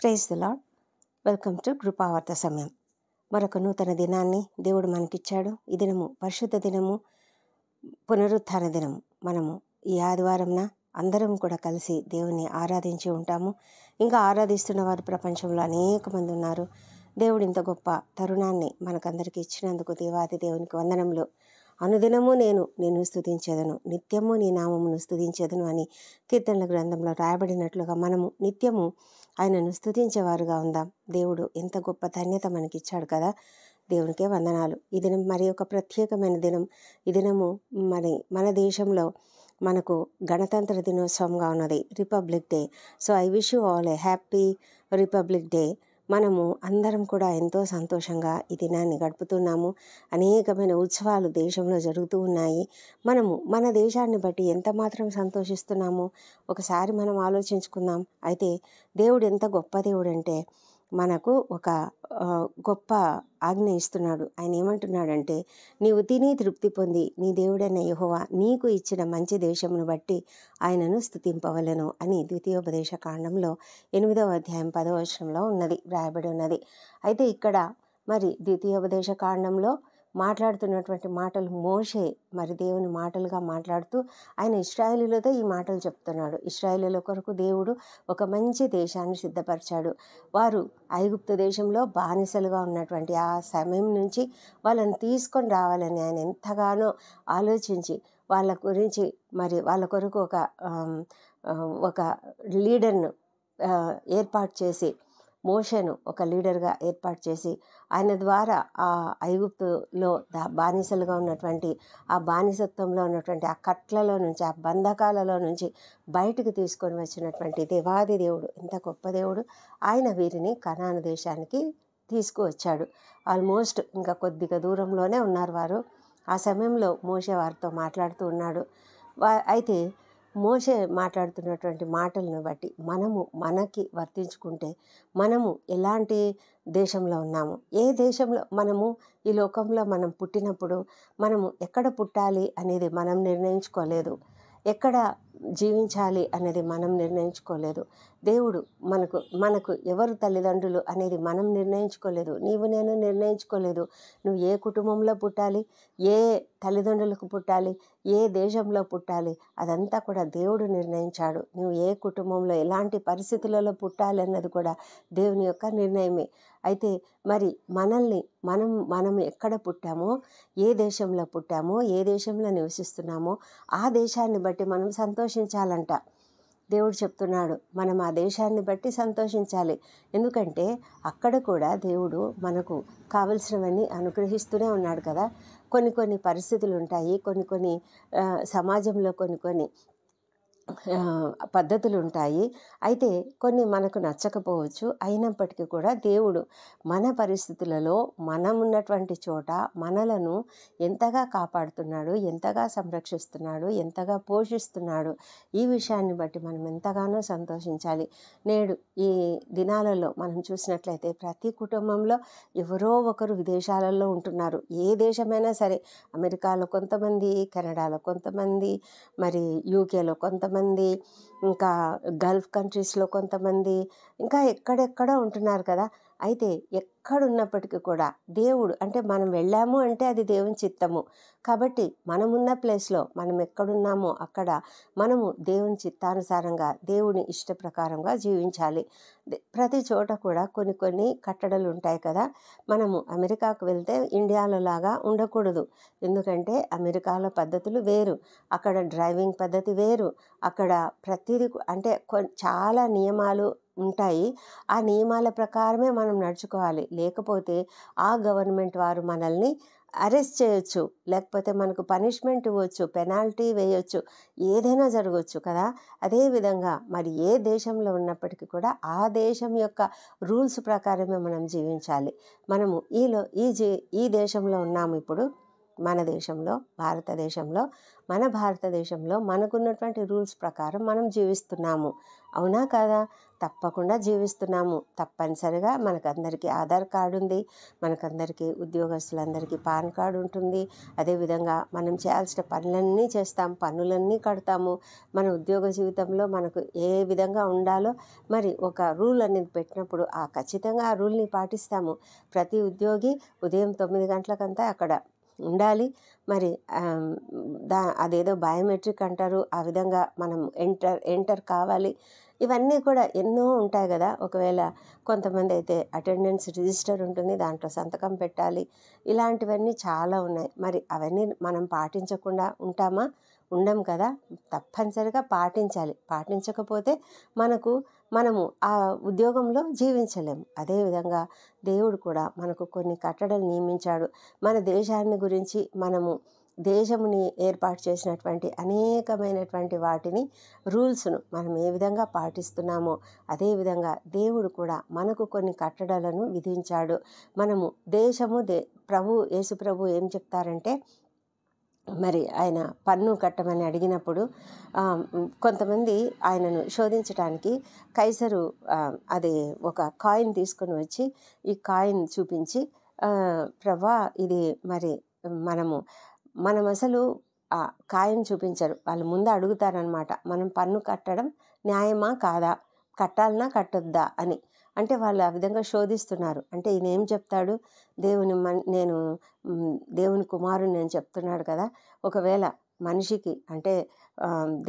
Praise the Lord. Welcome to కృపావార్త సమయం. మరొక నూతన దినాన్ని దేవుడు మనకిచ్చాడు. ఈ దినము పరిశుద్ధ దినము, పునరుత్థాన దినము. మనము ఈ ఆదివారంన అందరం కూడా కలిసి దేవుని ఆరాధించి ఉంటాము. ఇంకా ఆరాధిస్తున్న వారు ప్రపంచంలో అనేక మంది ఉన్నారు. దేవుడు ఇంత గొప్ప తరుణాన్ని మనకందరికీ ఇచ్చినందుకు దేవాది దేవునికి వందనములు. అనుదినము నేను స్తుతించేదను, నిత్యము నీ నామమును స్తుతించేదను అని కీర్తనల గ్రంథంలో రాయబడినట్లుగా మనము నిత్యము ఆయనను స్తుతించేవారుగా ఉందాం. దేవుడు ఎంత గొప్ప ధన్యత మనకిచ్చాడు కదా. దేవునికే వందనాలు. ఈ దినం మరి ఒక ప్రత్యేకమైన దినం. ఈ దినము మన దేశంలో మనకు గణతంత్ర దినోత్సవంగా ఉన్నది, republic day. So I wish you all A happy republic day. మనము అందరం కూడా ఎంతో సంతోషంగా ఈ దినాన్ని గడుపుతున్నాము. అనేకమైన ఉత్సవాలు దేశంలో జరుగుతూ ఉన్నాయి. మనము మన దేశాన్ని బట్టి ఎంత మాత్రం సంతోషిస్తున్నాము ఒకసారి మనం ఆలోచించుకుందాం. అయితే దేవుడు ఎంత గొప్ప దేవుడు అంటే మనకు ఒక గొప్ప ఆజ్ఞ ఇస్తున్నాడు. ఆయన ఏమంటున్నాడంటే, నీవు తిని తృప్తి పొంది నీ దేవుడైన యెహోవా నీకు ఇచ్చిన మంచి దేశమును బట్టి ఆయనను స్తుతింపవలెను అని ద్వితీయోపదేశ కాండంలో 8వ అధ్యాయం 10వ వచనంలో రాయబడి ఉన్నది. అయితే ఇక్కడ మరి ద్వితీయోపదేశ కాండంలో మాట్లాడుతున్నటువంటి మాటలు మోషే మరి దేవుని మాటలుగా మాట్లాడుతూ ఆయన ఇశ్రాయేలీయులతో ఈ మాటలు చెప్తున్నాడు. ఇశ్రాయేలీయుల కొరకు దేవుడు ఒక మంచి దేశాన్ని సిద్ధపరిచాడు. వారు ఐగుప్తు దేశంలో బానిసలుగా ఉన్నటువంటి ఆ సమయం నుంచి వాళ్ళని తీసుకొని రావాలని ఆయన ఎంతగానో ఆలోచించి వాళ్ళ గురించి మరి వాళ్ళ కొరకు ఒక లీడర్ను ఏర్పాటు చేసి, మోషేను ఒక లీడర్గా ఏర్పాటు చేసి ఆయన ద్వారా ఆ ఐగుప్తులో బానిసలుగా ఉన్నటువంటి ఆ బానిసత్వంలో ఉన్నటువంటి ఆ కట్లలో నుంచి, ఆ బంధకాలలో నుంచి బయటకు తీసుకొని వచ్చినటువంటి దేవాది దేవుడు, ఎంత గొప్ప దేవుడు. ఆయన వీరిని కనాను దేశానికి తీసుకువచ్చాడు. ఆల్మోస్ట్ ఇంకా కొద్దిగా దూరంలోనే ఉన్నారు వారు. ఆ సమయంలో మోషే వారితో మాట్లాడుతూ ఉన్నాడు. అయితే మోషే మాట్లాడుతున్నటువంటి మాటలను బట్టి మనకి వర్తించుకుంటే మనము ఎలాంటి దేశంలో ఉన్నాము, ఏ దేశంలో మనము ఈ లోకంలో మనం పుట్టినప్పుడు మనము ఎక్కడ పుట్టాలి అనేది మనం నిర్ణయించుకోలేదు, ఎక్కడ జీవించాలి అనేది మనం నిర్ణయించుకోలేదు. దేవుడు మనకు ఎవరు తల్లిదండ్రులు అనేది మనం నిర్ణయించుకోలేదు. నేను నిర్ణయించుకోలేదు. నువ్వు ఏ కుటుంబంలో పుట్టాలి, ఏ తల్లిదండ్రులకు పుట్టాలి, ఏ దేశంలో పుట్టాలి, అదంతా కూడా దేవుడు నిర్ణయించాడు. నువ్వు ఏ కుటుంబంలో ఎలాంటి పరిస్థితులలో పుట్టాలి అన్నది కూడా దేవుని యొక్క నిర్ణయమే. అయితే మరి మనం ఎక్కడ పుట్టామో, ఏ దేశంలో పుట్టామో, ఏ దేశంలో నివసిస్తున్నామో ఆ దేశాన్ని బట్టి మనం సంతోషించాలంట. దేవుడు చెప్తున్నాడు, మనం ఆ దేశాన్ని బట్టి సంతోషించాలి. ఎందుకంటే అక్కడ కూడా దేవుడు మనకు కావలసినవన్నీ అనుగ్రహిస్తూనే ఉన్నాడు కదా. కొన్ని పరిస్థితులు ఉంటాయి, కొన్ని సమాజంలో కొన్ని పద్ధతులు ఉంటాయి. అయితే కొన్ని మనకు నచ్చకపోవచ్చు. అయినప్పటికీ కూడా దేవుడు మన పరిస్థితులలో, మనం ఉన్నటువంటి చోట మనలను ఎంతగా కాపాడుతున్నాడు, ఎంతగా సంరక్షిస్తున్నాడు, ఎంతగా పోషిస్తున్నాడు, ఈ విషయాన్ని బట్టి మనం ఎంతగానో సంతోషించాలి. నేడు ఈ దినాలలో మనం చూసినట్లయితే ప్రతి కుటుంబంలో ఎవరో ఒకరు విదేశాలలో ఉంటున్నారు. ఏ దేశమైనా సరే, అమెరికాలో కొంతమంది, కెనడాలో కొంతమంది, మరి యూకేలో కొంతమంది, ఇంకా గల్ఫ్ కంట్రీస్లో కొంతమంది, ఇంకా ఎక్కడెక్కడో ఉంటున్నారు కదా. అయితే ఎక్కడున్నప్పటికీ కూడా దేవుడు అంటే మనం వెళ్ళాము అంటే అది దేవుని చిత్తము. కాబట్టి మనమున్న ప్లేస్లో మనం ఎక్కడున్నామో అక్కడ మనము దేవుని చిత్తానుసారంగా, దేవుని ఇష్ట ప్రకారంగా జీవించాలి. ప్రతి చోట కూడా కొన్ని కట్టడలు ఉంటాయి కదా. మనము అమెరికాకు వెళ్తే ఇండియాలో లాగా ఉండకూడదు. ఎందుకంటే అమెరికాలో పద్ధతులు వేరు, అక్కడ డ్రైవింగ్ పద్ధతి వేరు, అక్కడ ప్రతిదీ అంటే చాలా నియమాలు ఉంటాయి. ఆ నియమాల ప్రకారమే మనం నడుచుకోవాలి. లేకపోతే ఆ గవర్నమెంట్ వారు మనల్ని అరెస్ట్ చేయొచ్చు, లేకపోతే మనకు పనిష్మెంట్ ఇవ్వచ్చు, పెనాల్టీ వేయొచ్చు, ఏదైనా జరగవచ్చు కదా. అదేవిధంగా మరి ఏ దేశంలో ఉన్నప్పటికీ కూడా ఆ దేశం యొక్క రూల్స్ ప్రకారమే మనం జీవించాలి. మనము ఈ దేశంలో ఉన్నాము ఇప్పుడు. మన దేశంలో, భారతదేశంలో, మన భారతదేశంలో మనకున్నటువంటి రూల్స్ ప్రకారం మనం జీవిస్తున్నాము. అవునా కాదా? తప్పకుండా జీవిస్తున్నాము. తప్పనిసరిగా మనకందరికీ ఆధార్ కార్డు ఉంది, మనకందరికీ ఉద్యోగస్తులందరికీ పాన్ కార్డు ఉంటుంది. అదేవిధంగా మనం చేయాల్సిన పనులన్నీ చేస్తాం, పన్నులన్నీ కడతాము. మన ఉద్యోగ జీవితంలో మనకు ఏ విధంగా ఉండాలో మరి ఒక రూల్ అనేది పెట్టినప్పుడు ఖచ్చితంగా ఆ రూల్ని పాటిస్తాము. ప్రతి ఉద్యోగి ఉదయం 9 గంటలకంతా అక్కడ ఉండాలి. మరి అదేదో బయోమెట్రిక్ అంటారు, ఆ విధంగా మనం ఎంటర్ కావాలి. ఇవన్నీ కూడా ఎన్నో ఉంటాయి కదా. ఒకవేళ కొంతమంది అయితే అటెండెన్స్ రిజిస్టర్ ఉంటుంది, దాంట్లో సంతకం పెట్టాలి. ఇలాంటివన్నీ చాలా ఉన్నాయి. మరి అవన్నీ మనం పాటించకుండా ఉంటామా? ఉండం కదా. తప్పనిసరిగా పాటించాలి. పాటించకపోతే మనము ఆ ఉద్యోగంలో జీవించలేము. అదేవిధంగా దేవుడు కూడా మనకు కొన్ని కట్టడలు నియమించాడు. మన దేశాన్ని గురించి మనము దేశముని ఏర్పాటు చేసినటువంటి అనేకమైనటువంటి వాటిని రూల్స్ను మనం ఏ విధంగా పాటిస్తున్నామో అదేవిధంగా దేవుడు కూడా మనకు కొన్ని కట్టడలను విధించాడు. మనము యేసు ప్రభు ఏం చెప్తారంటే, మరి ఆయన పన్ను కట్టమని అడిగినప్పుడు కొంతమంది ఆయనను శోధించడానికి కైసరు అది ఒక కాయిన్ తీసుకొని వచ్చి ఈ కాయిన్ చూపించి, ప్రభా ఇది మరి మనం అసలు కాయిన్ చూపించరు, వాళ్ళు ముందు అడుగుతారనమాట, మనం పన్ను కట్టడం న్యాయమా కాదా, కట్టాలనా కట్టొద్దా అని. అంటే వాళ్ళు ఆ విధంగా శోధిస్తున్నారు. అంటే ఈయన ఏం చెప్తాడు, నేను దేవుని కుమారుని నేను చెప్తున్నాడు కదా. ఒకవేళ మనిషికి అంటే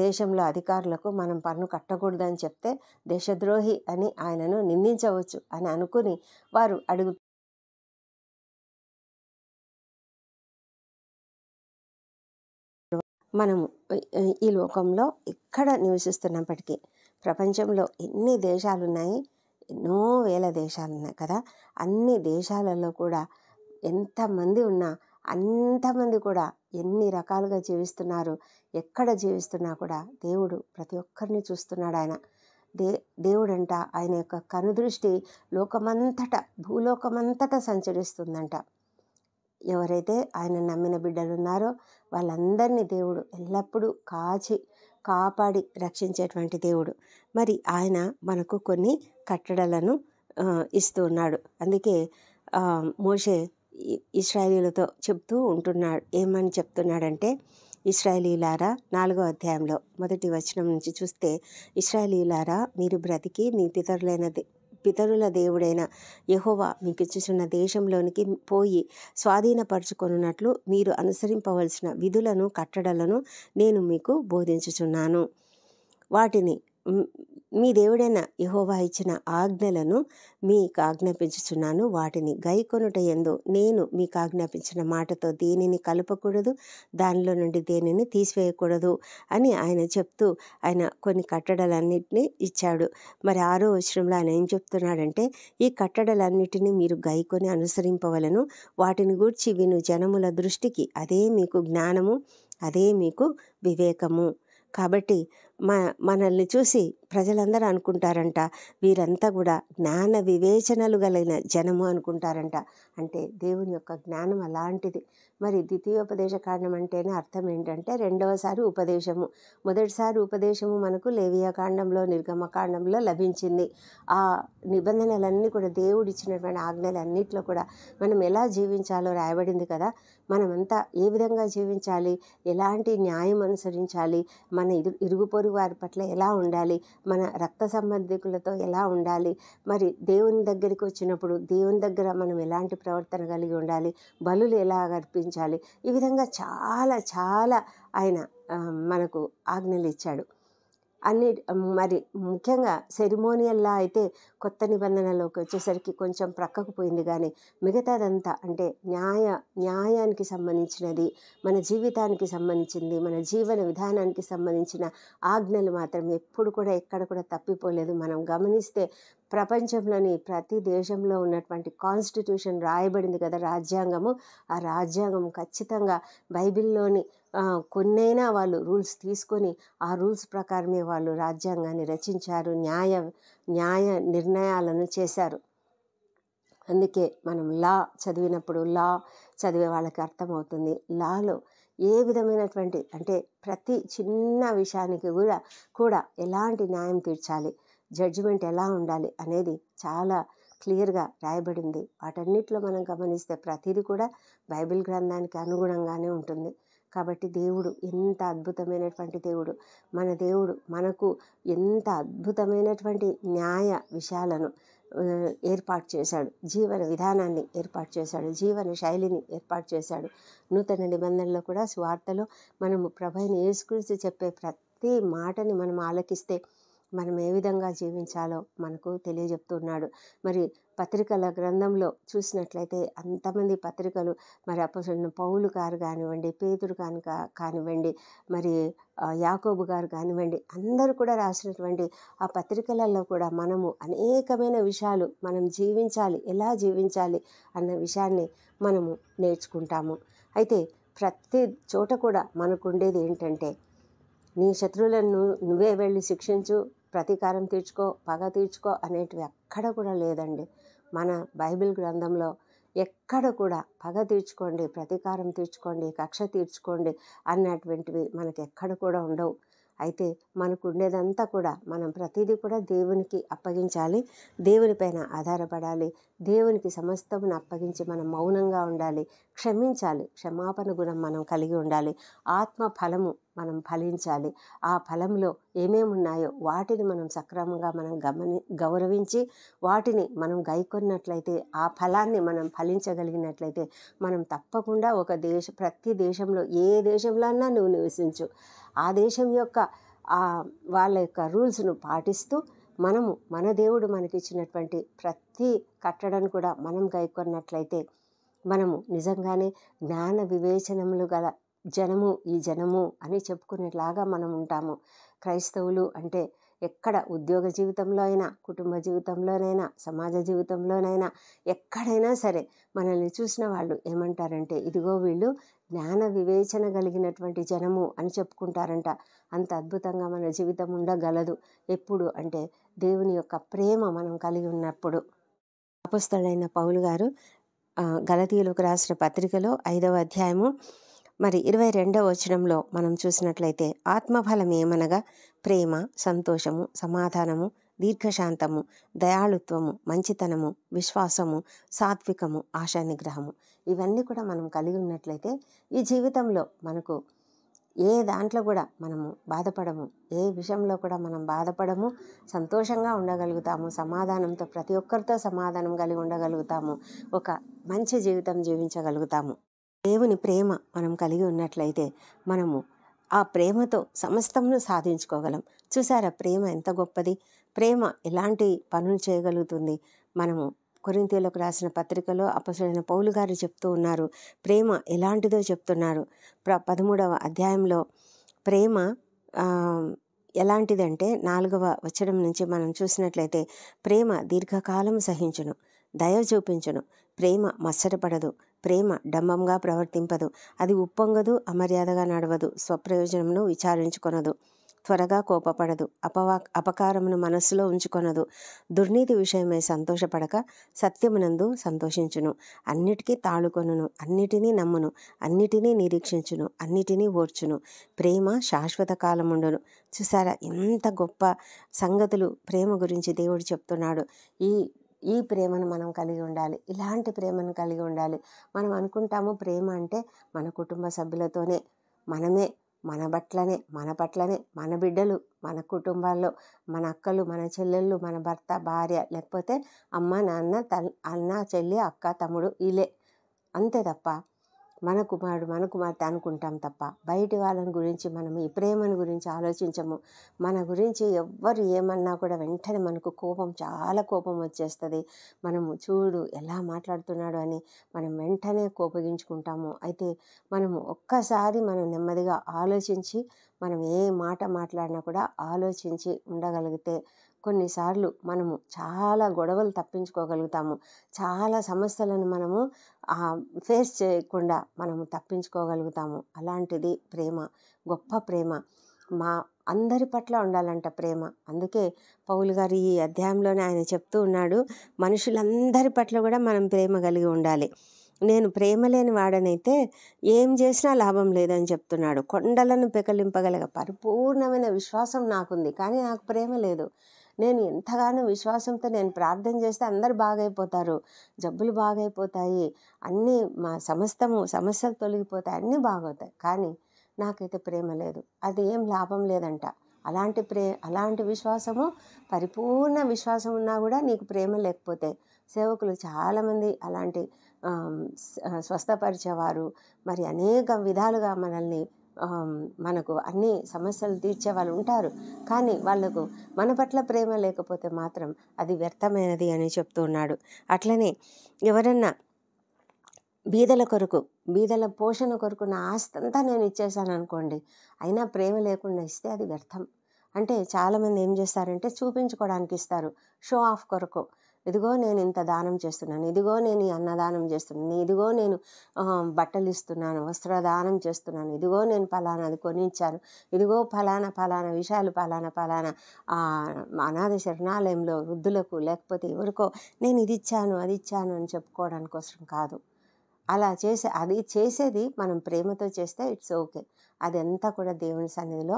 దేశంలో అధికారులకు మనం పన్ను కట్టకూడదని చెప్తే దేశద్రోహి అని ఆయనను నిందించవచ్చు అని అనుకుని వారు మనము ఈ లోకంలో ఎక్కడ నివసిస్తున్నప్పటికీ ప్రపంచంలో ఎన్ని దేశాలు ఉన్నాయి, ఎన్నో వేల దేశాలు ఉన్నాయి కదా. అన్ని దేశాలలో కూడా ఎంతమంది ఉన్నా అంతమంది కూడా ఎన్ని రకాలుగా జీవిస్తున్నారు. ఎక్కడ జీవిస్తున్నా కూడా దేవుడు ప్రతి ఒక్కరిని చూస్తున్నాడు. ఆయన దేవుడంట ఆయన యొక్క కనుదృష్టి భూలోకమంతటా సంచరిస్తుందంట. ఎవరైతే ఆయన నమ్మిన బిడ్డలు ఉన్నారో వాళ్ళందరినీ దేవుడు ఎల్లప్పుడూ కాపాడి రక్షించేటువంటి దేవుడు. మరి ఆయన మనకు కొన్ని కట్టడలను ఇస్తూ ఉన్నాడు. అందుకే మోషే ఇశ్రాయేలీయులతో చెప్తూ ఉంటున్నాడు. ఏమని చెప్తున్నాడంటే, ఇశ్రాయేలీయులారా 4వ అధ్యాయంలో 1వ వచనం నుంచి చూస్తే, ఇశ్రాయేలీయులారా మీరు బ్రతికి మీ పితరుల దేవుడైన యెహోవా మీకు ఇచ్చుచున్న దేశంలోనికి పోయి స్వాధీనపరచుకొనున్నట్లు మీరు అనుసరింపవలసిన విధులను కట్టడలను నేను మీకు బోధించుచున్నాను. వాటిని మీ దేవుడైన యెహోవా ఇచ్చిన ఆజ్ఞలను మీకు ఆజ్ఞాపించుచున్నాను. వాటిని గైకొనుట యందు నేను మీకు ఆజ్ఞాపించిన మాటతో దేనిని కలపకూడదు, దానిలో నుండి దేనిని తీసివేయకూడదు అని ఆయన చెప్తూ ఆయన కొన్ని కట్టడలన్నింటినీ ఇచ్చాడు. మరి 6వ వచనంలో ఆయన ఏం చెప్తున్నాడంటే, ఈ కట్టడలన్నిటినీ మీరు గైకొని అనుసరింపవలను. వాటిని గూర్చి విను జనముల దృష్టికి అదే మీకు జ్ఞానము, అదే మీకు వివేకము. కాబట్టి మనల్ని చూసి ప్రజలందరూ అనుకుంటారంట, వీరంతా కూడా జ్ఞాన వివేచనలు కలిగిన జనము అనుకుంటారంట. అంటే దేవుని యొక్క జ్ఞానం అలాంటిది. మరి ద్వితీయోపదేశ కాండం అంటేనే అర్థం ఏంటంటే రెండవసారి ఉపదేశము. మొదటిసారి ఉపదేశము మనకు లేవియా కాండంలో, నిర్గమకాండంలో లభించింది. ఆ నిబంధనలన్నీ కూడా దేవుడు ఇచ్చినటువంటి ఆజ్ఞలన్నింటిలో కూడా మనం ఎలా జీవించాలో రాయబడింది కదా. మనమంతా ఏ విధంగా జీవించాలి, ఎలాంటి న్యాయం అనుసరించాలి, మన ఇరుగు పొరుగు వారి పట్ల ఎలా ఉండాలి, మన రక్త సంబంధికులతో ఎలా ఉండాలి, మరి దేవుని దగ్గరికి వచ్చినప్పుడు దేవుని దగ్గర మనం ఎలాంటి ప్రవర్తన కలిగి ఉండాలి, బలులు ఎలా అర్పించాలి, ఈ విధంగా చాలా చాలా ఆయన మనకు ఆజ్ఞలు ఇచ్చాడు. మరి ముఖ్యంగా సెరిమోనియల్లా అయితే కొత్త నిబంధనలోకి వచ్చేసరికి కొంచెం ప్రక్కకు పోయింది. కానీ మిగతాదంతా అంటే న్యాయానికి సంబంధించినది, మన జీవితానికి సంబంధించింది, మన జీవన విధానానికి సంబంధించిన ఆజ్ఞలు మాత్రం ఎప్పుడు కూడా ఎక్కడ కూడా తప్పిపోలేదు. మనం గమనిస్తే ప్రపంచంలోని ప్రతి దేశంలో ఉన్నటువంటి కాన్స్టిట్యూషన్ రాయబడింది కదా, రాజ్యాంగము. ఆ రాజ్యాంగం ఖచ్చితంగా బైబిల్లోని కొన్నైనా వాళ్ళు రూల్స్ తీసుకొని ఆ రూల్స్ ప్రకారమే వాళ్ళు రాజ్యాంగాన్ని రచించారు, న్యాయ నిర్ణయాలను చేశారు. అందుకే మనం లా చదివినప్పుడు లా చదివే వాళ్ళకి అర్థమవుతుంది. లాలో ఏ విధమైనటువంటి అంటే ప్రతి చిన్న విషయానికి కూడా ఎలాంటి న్యాయం తీర్చాలి, జడ్జిమెంట్ ఎలా ఉండాలి అనేది చాలా క్లియర్గా రాయబడింది. వాటన్నిటిలో మనం గమనిస్తే ప్రతిదీ కూడా బైబిల్ గ్రంథానికి అనుగుణంగానే ఉంటుంది. కాబట్టి దేవుడు ఎంత అద్భుతమైనటువంటి దేవుడు, మన దేవుడు మనకు ఎంత అద్భుతమైనటువంటి న్యాయ విషయాలను ఏర్పాటు చేశాడు, జీవన విధానాన్ని ఏర్పాటు చేశాడు, జీవన శైలిని ఏర్పాటు చేశాడు. నూతన నిబంధనలో కూడా సువార్తలో మనము ప్రభువైన యేసుక్రీస్తు చెప్పే ప్రతి మాటని మనం ఆలకిస్తే మనం ఏ విధంగా జీవించాలో మనకు తెలియజెప్తున్నాడు. మరి పత్రికల గ్రంథంలో చూసినట్లయితే అంతమంది పత్రికలు, మరి అపోస్తలుడైన పౌలు గారు కానివ్వండి, పేతురు కానివ్వండి, మరి యాకోబు గారు కానివ్వండి, అందరూ కూడా రాసినటువంటి ఆ పత్రికలలో కూడా మనము అనేకమైన విషయాలు మనం జీవించాలి, ఎలా జీవించాలి అన్న విషయాన్ని మనము నేర్చుకుంటాము. అయితే ప్రతి చోట కూడా మనకు ఉండేది ఏంటంటే, నీ శత్రువులను నువ్వే వెళ్ళి శిక్షించు, ప్రతీకారం తీర్చుకో, పగ తీర్చుకో అనేటివి ఎక్కడ కూడా లేదండి. మన బైబిల్ గ్రంథంలో ఎక్కడ కూడా పగ తీర్చుకోండి, ప్రతీకారం తీర్చుకోండి, కక్ష తీర్చుకోండి అన్నటువంటివి మనకి ఎక్కడ కూడా ఉండవు. అయితే మనకు ఉండేదంతా కూడా మనం ప్రతిదీ కూడా దేవునికి అప్పగించాలి, దేవునిపైన ఆధారపడాలి, దేవునికి సమస్తమును అప్పగించి మనం మౌనంగా ఉండాలి, క్షమించాలి, క్షమాపణ గుణం మనం కలిగి ఉండాలి, ఆత్మ ఫలము మనం ఫలించాలి. ఆ ఫలంలో ఏమేమి ఉన్నాయో వాటిని మనం సక్రమంగా మనం గౌరవించి వాటిని మనం గైకొన్నట్లయితే, ఆ ఫలాన్ని మనం ఫలించగలిగినట్లయితే మనం తప్పకుండా ప్రతి దేశంలో ఏ దేశంలో అన్నా నువ్వు నివసించు, ఆ దేశం యొక్క వాళ్ళ యొక్క రూల్స్ను పాటిస్తూ మనము మన దేవుడు మనకిచ్చినటువంటి ప్రతి కట్టడను కూడా మనం గైకొన్నట్లయితే మనము నిజంగానే జ్ఞాన వివేచనములు గల జనము ఈ జనము అని చెప్పుకునేలాగా మనం ఉంటాము. క్రైస్తవులు అంటే ఎక్కడ ఉద్యోగ జీవితంలో అయినా, కుటుంబ జీవితంలోనైనా, సమాజ జీవితంలోనైనా, ఎక్కడైనా సరే మనల్ని చూసిన వాళ్ళు ఏమంటారంటే, ఇదిగో వీళ్ళు జ్ఞాన వివేచన కలిగినటువంటి జనము అని చెప్పుకుంటారంట. అంత అద్భుతంగా మన జీవితం ఉండగలదు. ఎప్పుడు అంటే దేవుని యొక్క ప్రేమ మనం కలిగి ఉన్నప్పుడు. అపోస్తలుడైన పౌలు గారు గలతీయులకు రాసిన పత్రికలో 5వ అధ్యాయము మరి 22వ వచనంలో మనం చూసినట్లయితే, ఆత్మఫలం ఏమనగా ప్రేమ, సంతోషము, సమాధానము, దీర్ఘశాంతము, దయాళుత్వము, మంచితనము, విశ్వాసము, సాత్వికము, ఆశానిగ్రహము. ఇవన్నీ కూడా మనం కలిగి ఉన్నట్లయితే ఈ జీవితంలో మనకు ఏ దాంట్లో కూడా మనము బాధపడము, ఏ విషయంలో కూడా మనం బాధపడము, సంతోషంగా ఉండగలుగుతాము, సమాధానంతో ప్రతి ఒక్కరితో సమాధానం కలిగి ఉండగలుగుతాము, ఒక మంచి జీవితం జీవించగలుగుతాము. దేవుని ప్రేమ మనం కలిగి ఉన్నట్లయితే మనము ఆ ప్రేమతో సమస్తమును సాధించుకోగలం. చూసారా ప్రేమ ఎంత గొప్పది, ప్రేమ ఎలాంటి పనులు చేయగలుగుతుంది. మనము కొరింథీయులకు రాసిన పత్రికలో అపోస్తలుడైన పౌలు గారు చెప్తూ ఉన్నారు, ప్రేమ ఎలాంటిదో చెప్తున్నారు. 13వ అధ్యాయంలో ప్రేమ ఎలాంటిదంటే 4వ వచనం నుంచి మనం చూసినట్లయితే, ప్రేమ దీర్ఘకాలం సహించును, దయ చూపించును, ప్రేమ మత్సరపడదు, ప్రేమ డంబంగా ప్రవర్తింపదు, అది ఉప్పొంగదు, అమర్యాదగా నడవదు, స్వప్రయోజనమును విచారించుకొనదు, త్వరగా కోపపడదు, అపకారమును మనస్సులో ఉంచుకొనదు, దుర్నీతి విషయమై సంతోషపడక సత్యమునందు సంతోషించును, అన్నిటికీ తాళుకొనును, అన్నిటినీ నమ్మును, అన్నిటినీ నిరీక్షించును, అన్నిటినీ ఓర్చును, ప్రేమ శాశ్వత కాలముండును. చూసారా ఎంత గొప్ప సంగతులు ప్రేమ గురించి దేవుడు చెప్తున్నాడు. ఈ ప్రేమను మనం కలిగి ఉండాలి, ఇలాంటి ప్రేమను కలిగి ఉండాలి. మనం అనుకుంటాము ప్రేమ అంటే మన కుటుంబ సభ్యులతోనే, మనమే, మన పట్లనే, మన బిడ్డలు, మన కుటుంబాల్లో మన అక్కలు, మన చెల్లెళ్ళు, మన భర్త, భార్య, లేకపోతే అమ్మ, నాన్న, అన్న, చెల్లి, అక్క, తమ్ముడు, వీళ్ళే అంతే తప్ప మన కుమార్తె అనుకుంటాం తప్ప బయటి వాళ్ళని గురించి మనం ఈ ప్రేమను గురించి ఆలోచించము. మన గురించి ఎవ్వరు ఏమన్నా కూడా వెంటనే మనకు చాలా కోపం వచ్చేస్తుంది. మనము చూడు ఎలా మాట్లాడుతున్నాడు అని మనం వెంటనే కోపగించుకుంటాము. అయితే మనము ఒక్కసారి మనం నెమ్మదిగా ఆలోచించి మనం ఏ మాట మాట్లాడినా కూడా ఆలోచించి ఉండగలిగితే కొన్నిసార్లు మనము చాలా గొడవలు తప్పించుకోగలుగుతాము, చాలా సమస్యలను మనము ఫేస్ చేయకుండా మనము తప్పించుకోగలుగుతాము. అలాంటిది ప్రేమ, గొప్ప ప్రేమ. మా అందరి పట్ల ఉండాలంట ప్రేమ. అందుకే పౌలు గారు ఈ అధ్యాయంలోనే ఆయన చెప్తూ ఉన్నాడు, మనుషులందరి పట్ల కూడా మనం ప్రేమ కలిగి ఉండాలి. నేను ప్రేమ లేని వాడనైతే ఏం చేసినా లాభం లేదని చెప్తున్నాడు. కొండలను పెకలింపగలగ పరిపూర్ణమైన విశ్వాసం నాకుంది, కానీ నాకు ప్రేమ లేదు. నేను ఎంతగానో విశ్వాసంతో నేను ప్రార్థన చేస్తే అందరు బాగైపోతారు, జబ్బులు బాగైపోతాయి, అన్నీ మా సమస్యలు తొలగిపోతాయి, అన్నీ బాగవుతాయి, కానీ నాకైతే ప్రేమ లేదు, అది ఏం లాభం లేదంట. అలాంటి విశ్వాసము, పరిపూర్ణ విశ్వాసం ఉన్నా కూడా నీకు ప్రేమ లేకపోతే, సేవకులు చాలామంది అలాంటి స్వస్థపరిచేవారు, మరి అనేక విధాలుగా మనల్ని మనకు అన్ని సమస్యలు తీర్చే వాళ్ళు ఉంటారు, కానీ వాళ్ళకు మన పట్ల ప్రేమ లేకపోతే మాత్రం అది వ్యర్థమైనది అని చెప్తూ ఉన్నాడు. అట్లనే ఎవరన్నా బీదల పోషణ కొరకు నా ఆస్తి అంతా నేను ఇచ్చేసాను అనుకోండి, అయినా ప్రేమ లేకుండా ఇస్తే అది వ్యర్థం. అంటే చాలామంది ఏం చేస్తారంటే చూపించుకోవడానికి ఇస్తారు, షో ఆఫ్ కొరకు. ఇదిగో నేను ఇంత దానం చేస్తున్నాను, ఇదిగో నేను ఈ అన్నదానం చేస్తున్నాను, ఇదిగో నేను బట్టలు ఇస్తున్నాను, వస్త్రదానం చేస్తున్నాను, ఇదిగో నేను ఫలానాది కొనిచ్చాను, ఇదిగో ఫలానా విషయాలు ఫలానా అనాథ శరణాలయంలో వృద్ధులకు లేకపోతే ఎవరికో నేను ఇది ఇచ్చాను అది ఇచ్చాను అని చెప్పుకోవడానికి కోసం కాదు. అలా అది చేసేది మనం ప్రేమతో చేస్తే ఇట్స్ ఓకే. అదంతా కూడా దేవుని సన్నిధిలో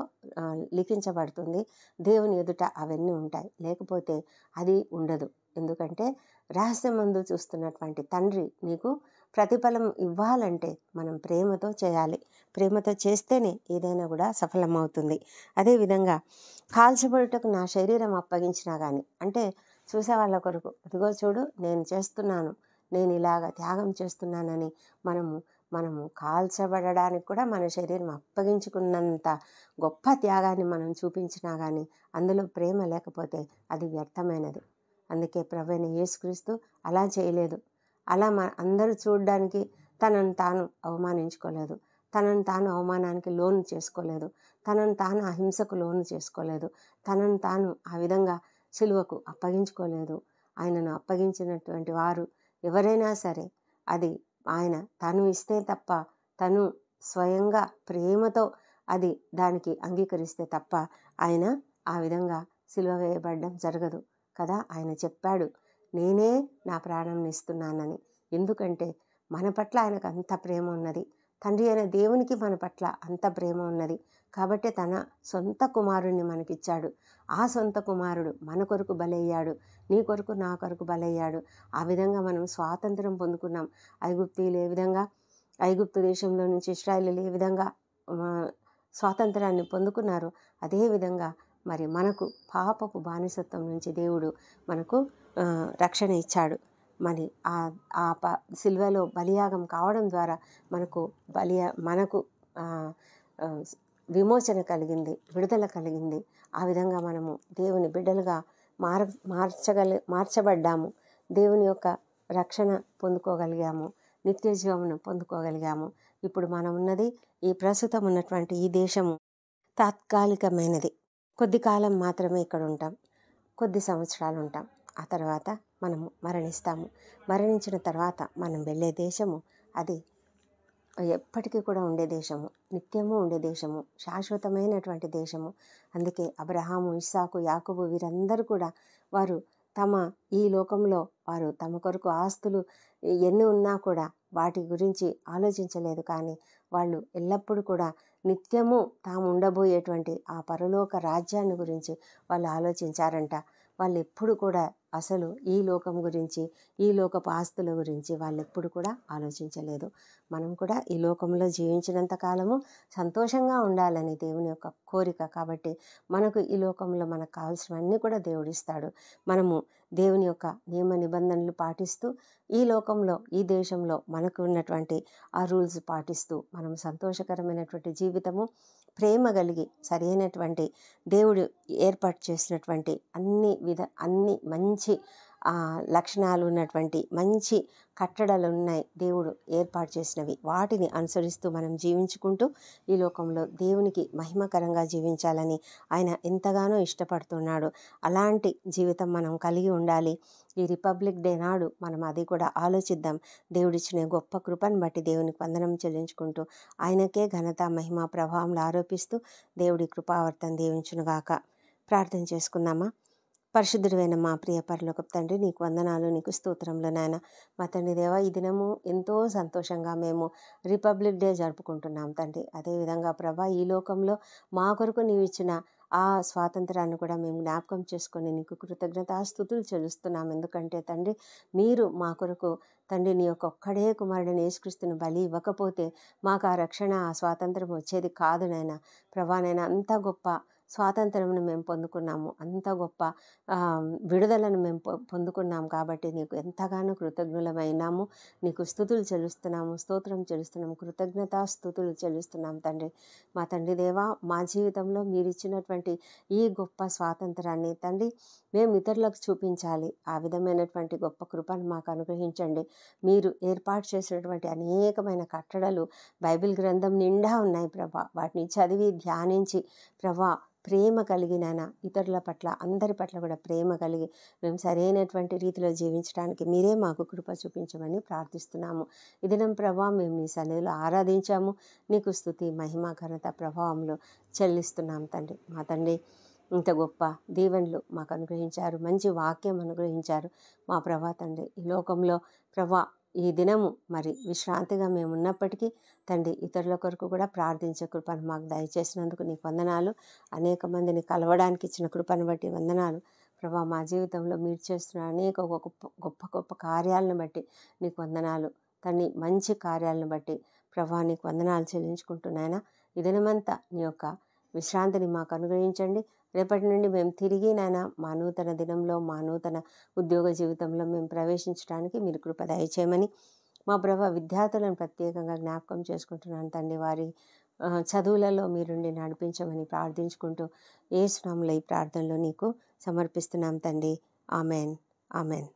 లిఖించబడుతుంది, దేవుని ఎదుట అవన్నీ ఉంటాయి. లేకపోతే అది ఉండదు. ఎందుకంటే రహస్యమందు చూస్తున్నటువంటి తండ్రి నీకు ప్రతిఫలం ఇవ్వాలంటే మనం ప్రేమతో చేయాలి. ప్రేమతో చేస్తేనే ఏదైనా కూడా సఫలమవుతుంది. అదేవిధంగా కాల్చబడుటకు నా శరీరం అప్పగించినా కానీ, అంటే చూసే వాళ్ళ కొరకు, ఇదిగో చూడు నేను చేస్తున్నాను, నేను ఇలాగ త్యాగం చేస్తున్నానని మనము కాల్చబడడానికి కూడా మన శరీరం అప్పగించుకున్నంత గొప్ప త్యాగాన్ని మనం చూపించినా కానీ అందులో ప్రేమ లేకపోతే అది వ్యర్థమైనది. అందుకే ప్రభువైన యేసుక్రీస్తు అలా చేయలేదు. అలా అందరూ చూడడానికి తనను తాను అవమానించుకోలేదు, తనను తాను అవమానానికి లోను చేసుకోలేదు, తనను తాను అహింసకు లోను చేసుకోలేదు, తనను తాను ఆ విధంగా సిలువకు అప్పగించుకోలేదు. ఆయనను అప్పగించినటువంటి వారు ఎవరైనా సరే అది ఆయన తను ఇస్తే తప్ప, తను స్వయంగా ప్రేమతో అది దానికి అంగీకరిస్తే తప్ప ఆయన ఆ విధంగా సిలువ వేయబడడం జరగదు కదా. ఆయన చెప్పాడు, నేనే నా ప్రాణం ఇస్తున్నానని. ఎందుకంటే మన పట్ల ఆయనకు అంత ప్రేమ ఉన్నది, తండ్రి అయిన దేవునికి మన పట్ల అంత ప్రేమ ఉన్నది. కాబట్టి తన సొంత కుమారుణ్ణి మనకిచ్చాడు. ఆ సొంత కుమారుడు మన కొరకు బలయ్యాడు, నీ కొరకు నా కొరకు బలయ్యాడు. ఆ విధంగా మనం స్వాతంత్రం పొందుకున్నాం. ఐగుప్తీయులు ఏ విధంగా ఐగుప్తు దేశంలో నుంచి ఇశ్రాయేలీయులు ఏ విధంగా స్వాతంత్రాన్ని పొందుకున్నారో అదేవిధంగా మరి మనకు పాపపు బానిసత్వం నుంచి దేవుడు మనకు రక్షణ ఇచ్చాడు. మరి సిల్వలో బలియాగం కావడం ద్వారా మనకు విమోచన కలిగింది, విడుదల కలిగింది. ఆ విధంగా మనము దేవుని బిడ్డలుగా మార్చబడ్డాము, దేవుని యొక్క రక్షణ పొందుకోగలిగాము, నిత్య జీవమును పొందుకోగలిగాము. ఇప్పుడు మనం ఉన్నది ఈ ప్రస్తుతం ఉన్నటువంటి ఈ దేశము తాత్కాలికమైనది. కొద్ది కాలం మాత్రమే ఇక్కడ ఉంటాం, కొద్ది సంవత్సరాలు ఉంటాం, ఆ తర్వాత మనము మరణిస్తాము. మరణించిన తర్వాత మనం వెళ్ళే దేశము అది ఎప్పటికీ కూడా ఉండే దేశము, నిత్యము ఉండే దేశము, శాశ్వతమైనటువంటి దేశము. అందుకే అబ్రహాము, ఇస్సాకు, యాకోబు వీరందరూ కూడా వారు ఈ లోకంలో వారు తమ కొరకు ఆస్తులు ఎన్ని ఉన్నా కూడా వాటి గురించి ఆలోచించలేదు, కానీ వాళ్ళు ఎల్లప్పుడూ కూడా నిత్యము తాము ఉండబోయేటువంటి ఆ పరలోక రాజ్యాన్ని గురించి వాళ్ళు ఆలోచించారంట. వాళ్ళు ఎప్పుడు కూడా అసలు ఈ లోకం గురించి, ఈ లోకపు ఆస్తుల గురించి వాళ్ళు ఎప్పుడు కూడా ఆలోచించలేదు. మనం కూడా ఈ లోకంలో జీవించినంత కాలము సంతోషంగా ఉండాలని దేవుని యొక్క కోరిక. కాబట్టి మనకు ఈ లోకంలో మనకు కావాల్సినవన్నీ కూడా దేవుడిస్తాడు. మనము దేవుని యొక్క నియమ నిబంధనలు పాటిస్తూ ఈ లోకంలో, ఈ దేశంలో మనకు ఉన్నటువంటి ఆ రూల్స్ పాటిస్తూ మనం సంతోషకరమైనటువంటి జీవితము, ప్రేమ కలిగి సరైనటువంటి దేవుడు ఏర్పాటు చేసినటువంటి అన్ని మంచి లక్షణాలు ఉన్నటువంటి మంచి కట్టడలు ఉన్నాయి దేవుడు ఏర్పాటు చేసినవి. వాటిని అనుసరిస్తూ మనం జీవించుకుంటూ ఈ లోకంలో దేవునికి మహిమకరంగా జీవించాలని ఆయన ఎంతగానో ఇష్టపడుతున్నాడు. అలాంటి జీవితం మనం కలిగి ఉండాలి. ఈ రిపబ్లిక్ డే నాడు మనం అది కూడా ఆలోచిద్దాం. దేవుడిచ్చిన గొప్ప కృపను బట్టి దేవునికి వందనం చెల్లించుకుంటూ ఆయనకే ఘనత మహిమ ప్రభావంలో ఆరోపిస్తూ దేవుడి కృపావర్తన దీవించునుగాక. ప్రార్థన చేసుకుందామా. పరిశుద్ధుడైన మా ప్రియ పరలోకపు తండ్రి, నీకు వందనాలు, నీకు స్తోత్రములు నాయన. మా తండ్రి దేవా, ఈ దినము ఎంతో సంతోషంగా మేము రిపబ్లిక్ డే జరుపుకుంటున్నాం తండ్రి. అదేవిధంగా ప్రభా, ఈ లోకంలో మా కొరకు నీవు ఇచ్చిన ఆ స్వాతంత్రాన్ని కూడా మేము జ్ఞాపకం చేసుకొని నీకు కృతజ్ఞతాస్తుతులు చెల్లిస్తున్నాం. ఎందుకంటే తండ్రి, మీరు మా కొరకు తండ్రి నీ యొక్క ఒక్కడే కుమారుడిని యేసుక్రీస్తుని బలి ఇవ్వకపోతే మాకు ఆ రక్షణ, ఆ స్వాతంత్రం వచ్చేది కాదు నాయన. ప్రభా నాయన, అంత గొప్ప స్వాతంత్రమును మేము పొందుకున్నాము, అంత గొప్ప విడుదలను మేము పొందుకున్నాము. కాబట్టి నీకు ఎంతగానో కృతజ్ఞులమైనాము. నీకు స్తుతులు చెల్లిస్తున్నాము, స్తోత్రం చెల్లిస్తున్నాము, కృతజ్ఞతాస్తుతులు చెల్లిస్తున్నాం తండ్రి. మా తండ్రి దేవా, మా జీవితంలో మీరు ఇచ్చినటువంటి ఈ గొప్ప స్వాతంత్రాన్ని తండ్రి మేము ఇతరులకు చూపించాలి. ఆ విధమైనటువంటి గొప్ప కృపను మాకు అనుగ్రహించండి. మీరు ఏర్పాటు చేసినటువంటి అనేకమైన కట్టడలు బైబిల్ గ్రంథం నిండా ఉన్నాయి ప్రభా. వాటిని చదివి ధ్యానించి ప్రభా ప్రేమ కలిగిన ఇతరుల పట్ల, అందరి పట్ల కూడా ప్రేమ కలిగి మేము సరైనటువంటి రీతిలో జీవించడానికి మీరే మాకు కృప చూపించమని ప్రార్థిస్తున్నాము. ఈ దినం ప్రభా మేము నీ సన్నిధిలో ఆరాధించాము. నీకు స్తుతి మహిమ ఘనత ప్రభావంలో చెల్లిస్తున్నాం తండ్రి. మా తండ్రి, ఇంత గొప్ప దీవెనలు మాకు అనుగ్రహించారు, మంచి వాక్యం అనుగ్రహించారు మా ప్రభా తండ్రి. ఈ లోకంలో ప్రభా ఈ దినము మరి విశ్రాంతిగా మేము ఉన్నప్పటికీ తండ్రి, ఇతరుల కొరకు కూడా ప్రార్థించే కృపను మాకు దయచేసినందుకు నీకు వందనాలు. అనేక మందిని కలవడానికి ఇచ్చిన కృపను బట్టి వందనాలు ప్రభా. మా జీవితంలో మీరు చేస్తున్న అనేక గొప్ప గొప్ప కార్యాలను బట్టి నీకు వందనాలు తండ్రి. మంచి కార్యాలను బట్టి ప్రభా నీకు వందనాలు చెల్లించుకుంటున్నాయినా. ఈ దినమంతా నీ యొక్క విశ్రాంతిని మాకు అనుగ్రహించండి. రేపటి నుండి మేము తిరిగి నాయన మా నూతన దినంలో, మా నూతన ఉద్యోగ జీవితంలో మేము ప్రవేశించడానికి మీరు కృప దయచేయమని మా ప్రభా విద్యార్థులను ప్రత్యేకంగా జ్ఞాపకం చేసుకుంటున్నాను తండ్రి. వారి చదువులలో మీరుండి నడిపించమని ప్రార్థించుకుంటూ యేసు నామములో ఈ ప్రార్థనలో నీకు సమర్పిస్తున్నాం తండ్రి. Amen, amen.